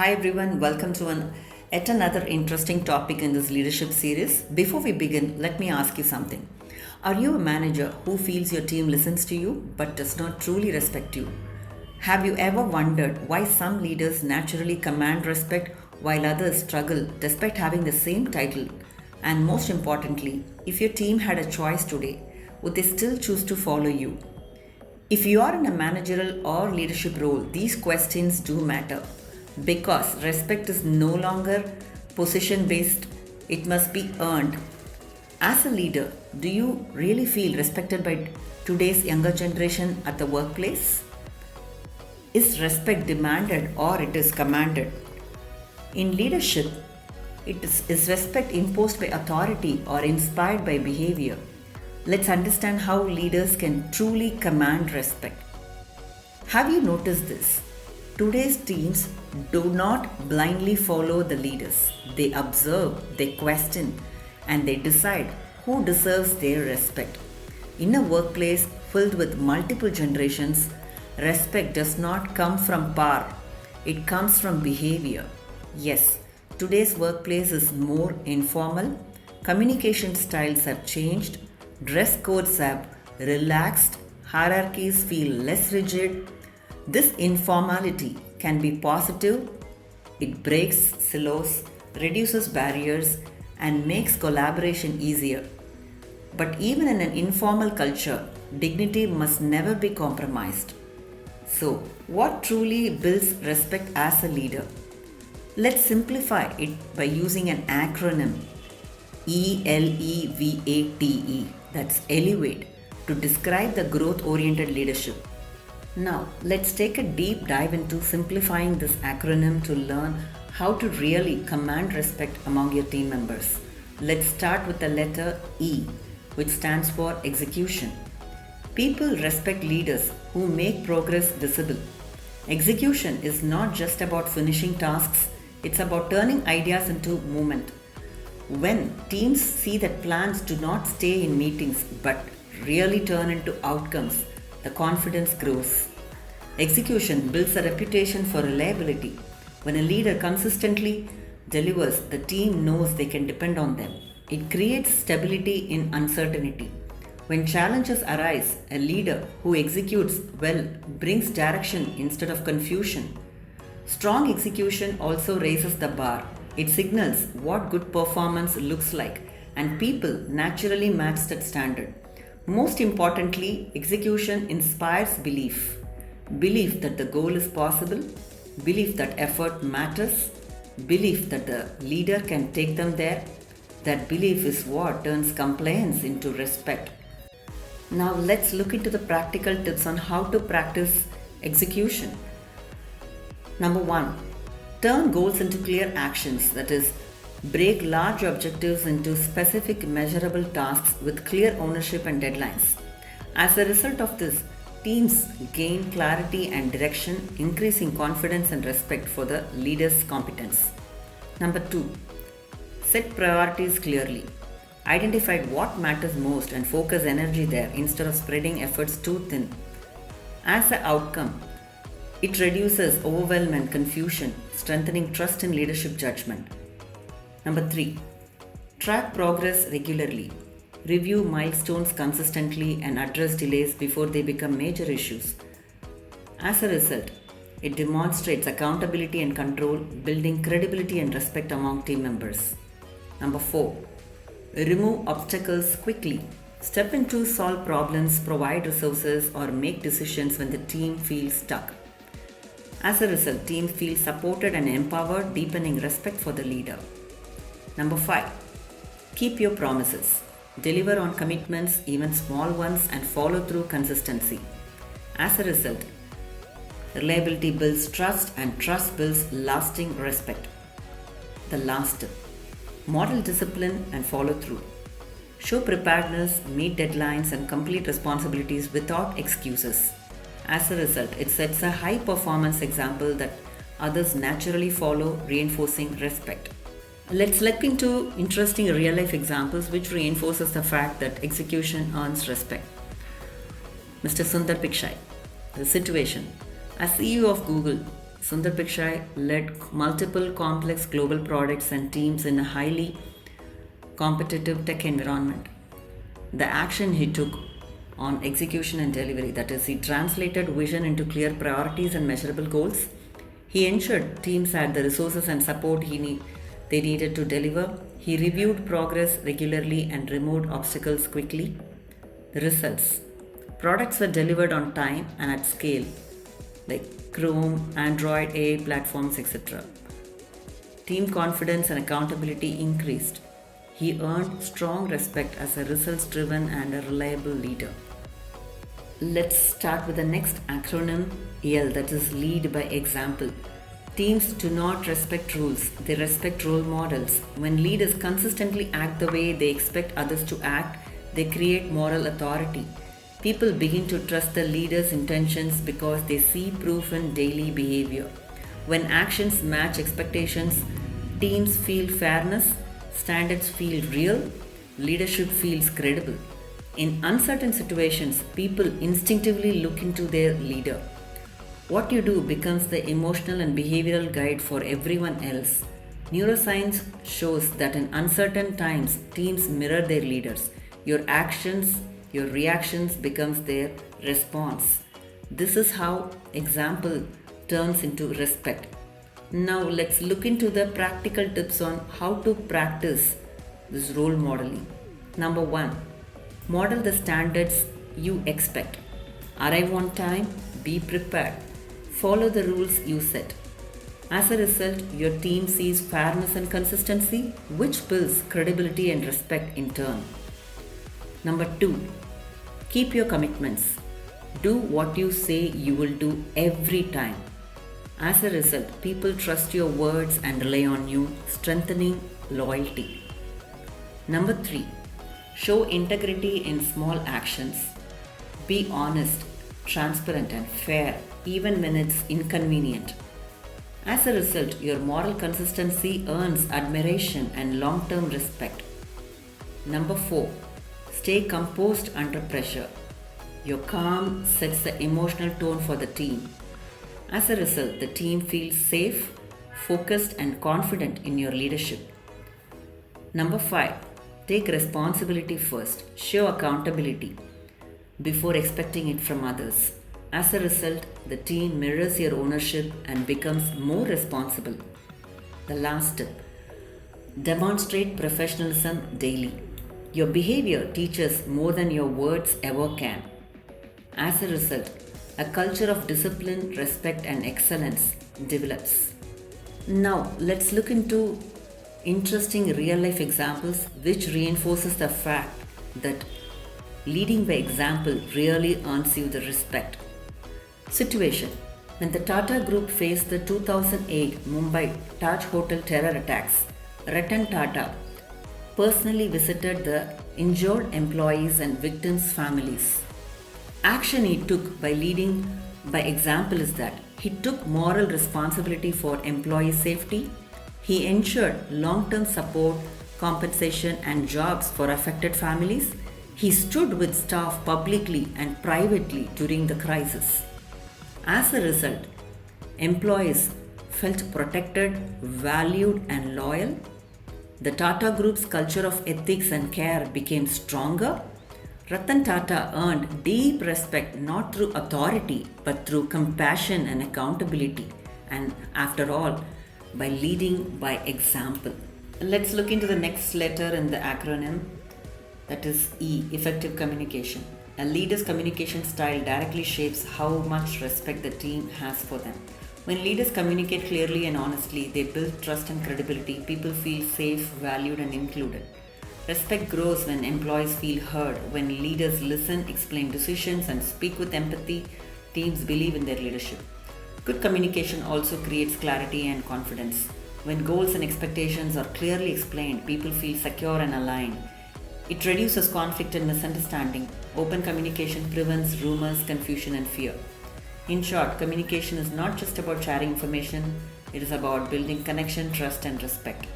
Hi everyone, welcome to yet another interesting topic in this leadership series. Before we begin, let me ask you something. Are you a manager who feels your team listens to you but does not truly respect you? Have you ever wondered why some leaders naturally command respect while others struggle despite having the same title? And most importantly, if your team had a choice today, would they still choose to follow you? If you are in a managerial or leadership role, these questions do matter because respect is no longer position based, it must be earned. As a leader, do you really feel respected by today's younger generation at the workplace? Is respect demanded or it is commanded? In leadership, is respect imposed by authority or inspired by behavior? Let's understand how leaders can truly command respect. Have you noticed this? Today's teams do not blindly follow the leaders. They observe, they question, and they decide who deserves their respect. In a workplace filled with multiple generations, respect does not come from power, it comes from behavior. Yes, today's workplace is more informal, communication styles have changed, dress codes have relaxed, hierarchies feel less rigid. This informality can be positive, it breaks silos, reduces barriers, and makes collaboration easier. But even in an informal culture, dignity must never be compromised. So, what truly builds respect as a leader? Let's simplify it by using an acronym ELEVATE, that's Elevate, to describe the growth oriented leadership. Now, let's take a deep dive into simplifying this acronym to learn how to really command respect among your team members. Let's start with the letter E, which stands for execution. People respect leaders who make progress visible. Execution is not just about finishing tasks, it's about turning ideas into movement. When teams see that plans do not stay in meetings but really turn into outcomes, the confidence grows. Execution builds a reputation for reliability. When a leader consistently delivers, the team knows they can depend on them. It creates stability in uncertainty. When challenges arise, a leader who executes well brings direction instead of confusion. Strong execution also raises the bar. It signals what good performance looks like, and people naturally match that standard. Most importantly, execution inspires belief. Belief that the goal is possible, belief that effort matters, belief that the leader can take them there. That belief is what turns compliance into respect. Now let's look into the practical tips on how to practice execution. Number 1. Turn goals into clear actions, that is, break large objectives into specific measurable tasks with clear ownership and deadlines. As a result of this, teams gain clarity and direction, increasing confidence and respect for the leader's competence. Number 2. Set priorities clearly. Identify what matters most and focus energy there instead of spreading efforts too thin. As an outcome, it reduces overwhelm and confusion, strengthening trust in leadership judgment. Number 3. Track progress regularly. Review milestones consistently and address delays before they become major issues. As a result, it demonstrates accountability and control, building credibility and respect among team members. Number 4. Remove obstacles quickly. Step in to solve problems, provide resources, or make decisions when the team feels stuck. As a result, teams feel supported and empowered, deepening respect for the leader. Number 5. Keep your promises. Deliver on commitments, even small ones, and follow through consistency. As a result, reliability builds trust and trust builds lasting respect. The last tip. Model discipline and follow through. Show preparedness, meet deadlines, and complete responsibilities without excuses. As a result, it sets a high performance example that others naturally follow, reinforcing respect. Let's look into interesting real life examples which reinforces the fact that execution earns respect. Mr. Sundhar Pichai. The situation. As CEO of Google, Sundhar Pichai led multiple complex global products and teams in a highly competitive tech environment. The action he took on execution and delivery, that is, he translated vision into clear priorities and measurable goals. He ensured teams had the resources and support they needed to deliver. He reviewed progress regularly and removed obstacles quickly. The results: products were delivered on time and at scale, like Chrome, Android, AI platforms, etc. Team confidence and accountability increased. He earned strong respect as a results driven and a reliable leader. Let's start with the next acronym, L, that is lead by example. Teams do not respect rules, they respect role models. When leaders consistently act the way they expect others to act, they create moral authority. People begin to trust the leader's intentions because they see proof in daily behavior. When actions match expectations, teams feel fairness, standards feel real, leadership feels credible. In uncertain situations, people instinctively look into their leader. What you do becomes the emotional and behavioral guide for everyone else. Neuroscience shows that in uncertain times, teams mirror their leaders. Your actions, your reactions becomes their response. This is how example turns into respect. Now let's look into the practical tips on how to practice this role modeling. Number 1. Model the standards you expect. Arrive on time, be prepared. Follow the rules you set. As a result, your team sees fairness and consistency, which builds credibility and respect in turn. Number 2. Keep your commitments. Do what you say you will do every time. As a result, people trust your words and rely on you, strengthening loyalty. Number 3. Show integrity in small actions. Be honest, transparent, and fair, even when it's inconvenient. As a result, your moral consistency earns admiration and long term respect. Number 4. Stay composed under pressure. Your calm sets the emotional tone for the team. As a result, the team feels safe, focused, and confident in your leadership. Number 5. Take responsibility first. Show accountability before expecting it from others. As a result, the team mirrors your ownership and becomes more responsible. The last tip: demonstrate professionalism daily. Your behavior teaches more than your words ever can. As a result, a culture of discipline, respect, and excellence develops. Now, let's look into interesting real life examples which reinforces the fact that leading by example really earns you the respect. Situation: when the Tata Group faced the 2008 Mumbai Taj Hotel terror attacks, Ratan Tata personally visited the injured employees and victims' families. Action he took by leading by example is that he took moral responsibility for employee safety. He ensured long-term support, compensation, and jobs for affected families. He stood with staff publicly and privately during the crisis. As a result, employees felt protected, valued, and loyal. The Tata Group's culture of ethics and care became stronger. Ratan Tata earned deep respect not through authority but through compassion and accountability, and after all, by leading by example. Let's look into the next letter in the acronym, that is E, effective communication. A leader's communication style directly shapes how much respect the team has for them. When leaders communicate clearly and honestly, they build trust and credibility. People feel safe, valued, and included. Respect grows when employees feel heard. When leaders listen, explain decisions, and speak with empathy, teams believe in their leadership. Good communication also creates clarity and confidence. When goals and expectations are clearly explained, people feel secure and aligned. It reduces conflict and misunderstanding. Open communication prevents rumors, confusion, and fear. In short, communication is not just about sharing information, it is about building connection, trust, and respect.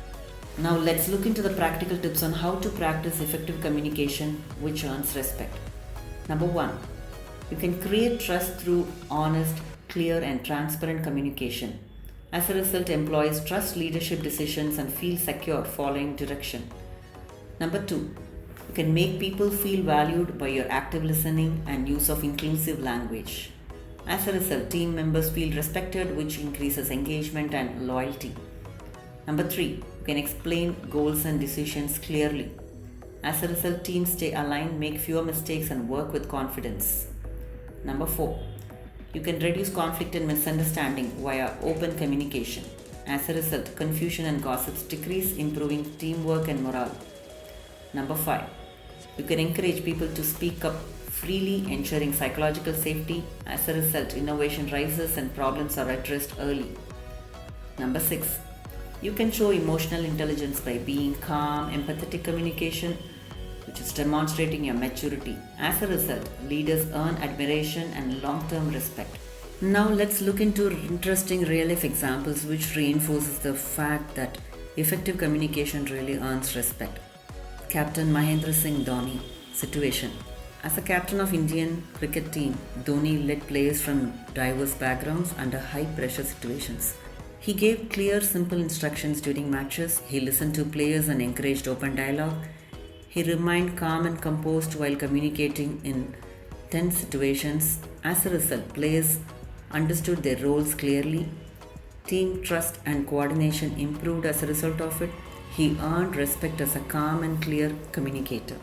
Now let's look into the practical tips on how to practice effective communication which earns respect. Number 1. You can create trust through honest, clear, and transparent communication. As a result, employees trust leadership decisions and feel secure following direction. Number two, you can make people feel valued by your active listening and use of inclusive language. As a result, team members feel respected, which increases engagement and loyalty. Number three, you can explain goals and decisions clearly. As a result, teams stay aligned, make fewer mistakes, and work with confidence. Number four, you can reduce conflict and misunderstanding via open communication. As a result, confusion and gossips decrease, improving teamwork and morale. Number five, you can encourage people to speak up freely, ensuring psychological safety. As a result, innovation rises and problems are addressed early. Number six, you can show emotional intelligence by being calm, empathetic communication, which is demonstrating your maturity. As a result, leaders earn admiration and long-term respect. Now let's look into interesting real-life examples which reinforces the fact that effective communication really earns respect. Captain Mahendra Singh Dhoni situation. As a captain of Indian cricket team, Dhoni led players from diverse backgrounds under high-pressure situations. He gave clear, simple instructions during matches. He listened to players and encouraged open dialogue. He remained calm and composed while communicating in tense situations. As a result, players understood their roles clearly. Team trust and coordination improved as a result of it. He earned respect as a calm and clear communicator.